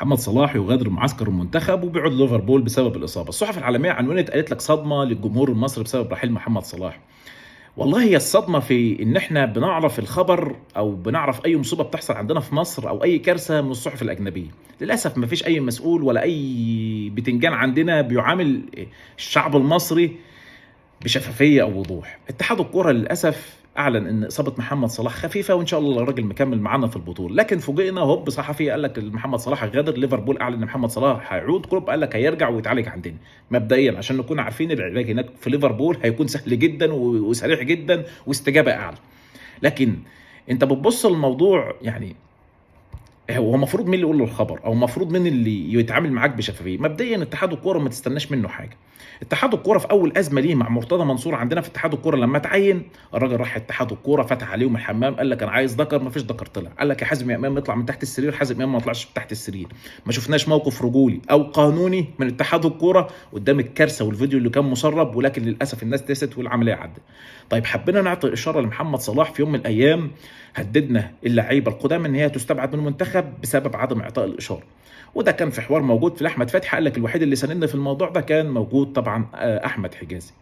محمد صلاح يغادر معسكر المنتخب وبيعود ليفربول بسبب الإصابة. الصحف العالمية عنونت قالت لك صدمة للجمهور المصري بسبب رحيل محمد صلاح. والله هي الصدمة في إن إحنا بنعرف الخبر أو بنعرف أي مصيبة بتحصل عندنا في مصر أو أي كارثة من الصحف الأجنبية. للأسف مفيش أي مسؤول ولا أي بتنجان عندنا بيعامل الشعب المصري بشفافيه او وضوح. اتحاد الكوره للاسف اعلن ان اصابه محمد صلاح خفيفه وان شاء الله الراجل مكمل معانا في البطوله، لكن فوجئنا هوب صحفي قال لك محمد صلاح غادر. ليفربول اعلن ان محمد صلاح هيعود. كلوب قال لك هيرجع ويتعالج عندنا. مبدئيا عشان نكون عارفين العلاج هناك في ليفربول هيكون سهل جدا وسريع جدا واستجابه اعلى. لكن انت بتبص للموضوع يعني هو المفروض مين اللي يقول له الخبر او المفروض مين اللي يتعامل معاك بشفافيه؟ مبدئيا اتحاد الكوره ما تستناش منه حاجه. اتحاد الكوره في اول ازمه ليه مع مرتضى منصور عندنا في اتحاد الكوره لما تعين الراجل راح اتحاد الكوره فتح عليهم الحمام قال لك انا عايز ذكر، ما فيش ذكر طلع. قال لك يا حازم يا امام اطلع من تحت السرير، حازم امام ما طلعش من تحت السرير. ما شفناش موقف رجولي او قانوني من اتحاد الكوره قدام الكارثه والفيديو اللي كان مسرب، ولكن للاسف الناس دست والعمليه عدت. طيب حبينا نعطي اشاره لمحمد صلاح في يوم من الايام هددنا اللعيبه القدامى ان هي تستبعد من المنتخب بسبب عدم اعطاء الاشاره، وده كان في حوار موجود في احمد فتحي. قال لك الوحيد اللي ساندنا في الموضوع ده كان موجود طبعا احمد حجازي.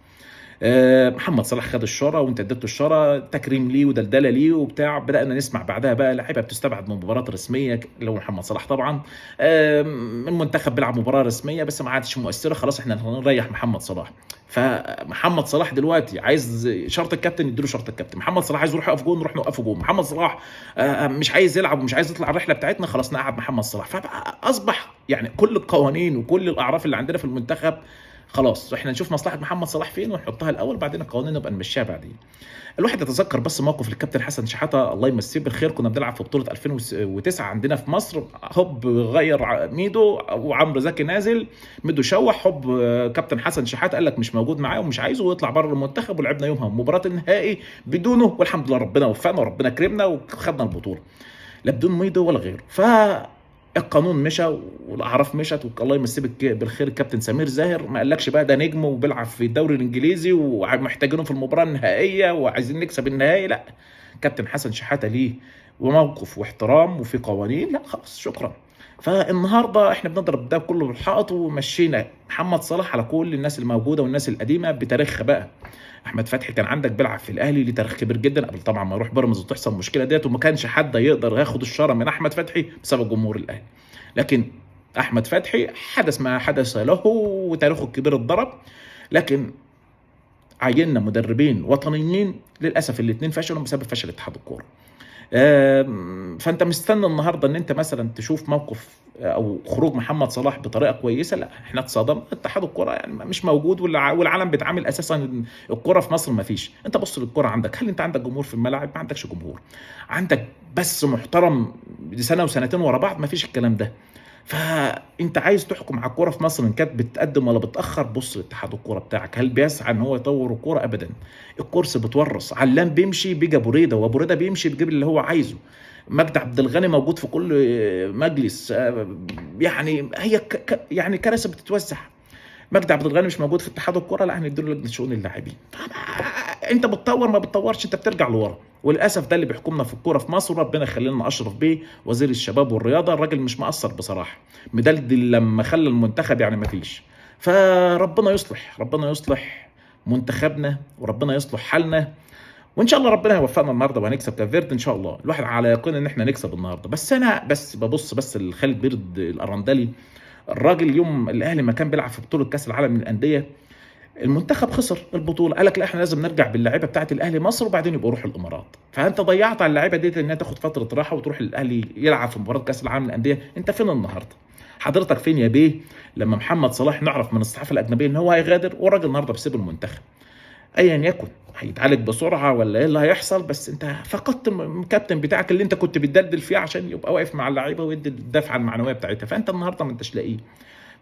محمد صلاح خد الشاره وانت اديته الشاره تكريم ليه ودلدله ليه وبتاع. بدانا نسمع بعدها بقى لعيبه بتستبعد من مباراه رسميه اللي هو محمد صلاح طبعا. المنتخب بيلعب مباراه رسميه بس ما عادش مؤثره، خلاص احنا هنريح محمد صلاح. فمحمد صلاح دلوقتي عايز شرط الكابتن يديله شرط الكابتن. محمد صلاح عايز يروح يقف جون نروح نوقفه جون. محمد صلاح مش عايز يلعب ومش عايز يطلع الرحله بتاعتنا، خلاص نقعد محمد صلاح. فاصبح يعني كل القوانين وكل الاعراف اللي عندنا في المنتخب خلاص احنا نشوف مصلحه محمد صلاح فين ونحطها الاول، بعدين القوانين نبقى نمشيها بعدين. الواحد يتذكر بس موقف الكابتن حسن شحاته الله يمسيه بالخير. كنا بنلعب في بطوله 2009 عندنا في مصر، هوب غير ميدو وعمرو زكي نازل، ميدو شوح، هوب كابتن حسن شحاته قال لك مش موجود معاه ومش عايزه ويطلع بره المنتخب، ولعبنا يومها مباراه النهائي بدونه والحمد لله ربنا وفقنا وربنا كرمنا وخدنا البطوله لا بدون ميدو ولا غيره. القانون مشى والاعراف مشت والله يمسيه بالخير. الكابتن سمير زاهر ما قالكش بقى ده نجم وبيلعب في الدوري الانجليزي ومحتاجينه في المباراه النهائيه وعايزين نكسب النهائي، لا كابتن حسن شحاته ليه وموقف واحترام وفي قوانين، لا خلاص شكرا. فالنهارده احنا بنضرب ده كله بالحائط ومشينا محمد صلاح على كل الناس الموجوده والناس القديمه بتاريخها بقى. احمد فتحي كان عندك بيلعب في الاهلي ليه تاريخ كبير جدا قبل طبعا ما يروح بيراميدز وتحصل المشكله ديت، وما كانش حد يقدر ياخد الشاره من احمد فتحي بسبب جمهور الاهلي. لكن احمد فتحي حدث ما حدث له وتاريخه الكبير اتضرب. لكن عيننا مدربين وطنيين للاسف الاثنين فشلوا بسبب فشل اتحاد الكوره. فانت مستني النهارده ان انت مثلا تشوف موقف او خروج محمد صلاح بطريقه كويسه، لا احنا اتصدمنا. اتحاد الكوره يعني مش موجود والعالم بيتعامل اساسا الكوره في مصر ما فيش. انت بص للكوره عندك، هل انت عندك جمهور في الملعب؟ ما عندكش جمهور. عندك بس محترم سنه وسنتين ورا بعض؟ ما فيش الكلام ده. فانت عايز تحكم على الكوره في مصر ان كانت بتقدم ولا بتاخر؟ بص لاتحاد الكوره بتاعك، هل بيسعى ان هو يطور الكوره؟ ابدا. الكرسي بتورث. علام بيمشي بيجي ابو ريده، وابو ريده بيمشي بيجيب اللي هو عايزه. مجدي عبد الغني موجود في كل مجلس. يعني هي يعني كراسي بتتوزع. مجدي عبد الغني مش موجود في اتحاد الكوره، لا هنديله لجنه شؤون اللاعبين. انت بتطور ما بتطورش انت بترجع لورا، وللاسف ده اللي بيحكمنا في الكوره في مصر. ربنا يخلي لنا اشرف بيه وزير الشباب والرياضه، الراجل مش مقصر بصراحه، مدلدل لما خلى المنتخب يعني ما فيش. فربنا يصلح، ربنا يصلح منتخبنا وربنا يصلح حالنا، وان شاء الله ربنا يوفقنا النهارده وهنكسب كافيرد ان شاء الله. الواحد على يقين ان احنا نكسب النهارده. بس انا ببص بس لخالد بيرد الارندلي، الراجل يوم الاهلي ما كان بيلعب في بطوله كاس العالم للانديه المنتخب خسر البطوله، قال لك لا احنا لازم نرجع باللعيبه بتاعه الاهلي مصر وبعدين يبقوا يروحوا الامارات. فانت ضيعت على اللعيبه دي انها تاخد فتره راحه وتروح الاهلي يلعب في مباراه كاس العالم للانديه. انت فين النهارده؟ حضرتك فين يا بيه لما محمد صلاح نعرف من الصحافه الاجنبيه ان هو هيغادر والراجل النهارده بيسيب المنتخب؟ ايا يكن هيتعالج بسرعه ولا ايه اللي هيحصل، بس انت فقدت الكابتن بتاعك اللي انت كنت بتدلدل فيه عشان يبقى واقف مع اللعيبه ويدي الدفعه المعنويه بتاعتها. فانت النهارده ما انتش لاقيه.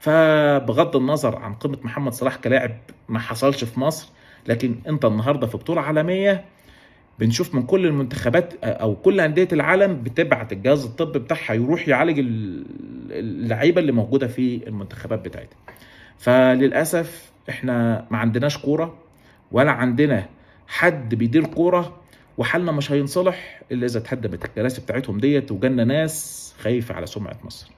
فبغض النظر عن قيمه محمد صلاح كلاعب ما حصلش في مصر، لكن انت النهارده في بطوله عالميه بنشوف من كل المنتخبات او كل انديه العالم بتبعت الجهاز الطبي بتاعها يروح يعالج اللعيبه اللي موجوده في المنتخبات بتاعتها. فللاسف احنا ما عندناش كوره ولا عندنا حد بيدير كوره، وحالنا مش هينصلح الا اذا اتهدمت الكراسي بتاعتهم ديت وجالنا ناس خايفه على سمعه مصر.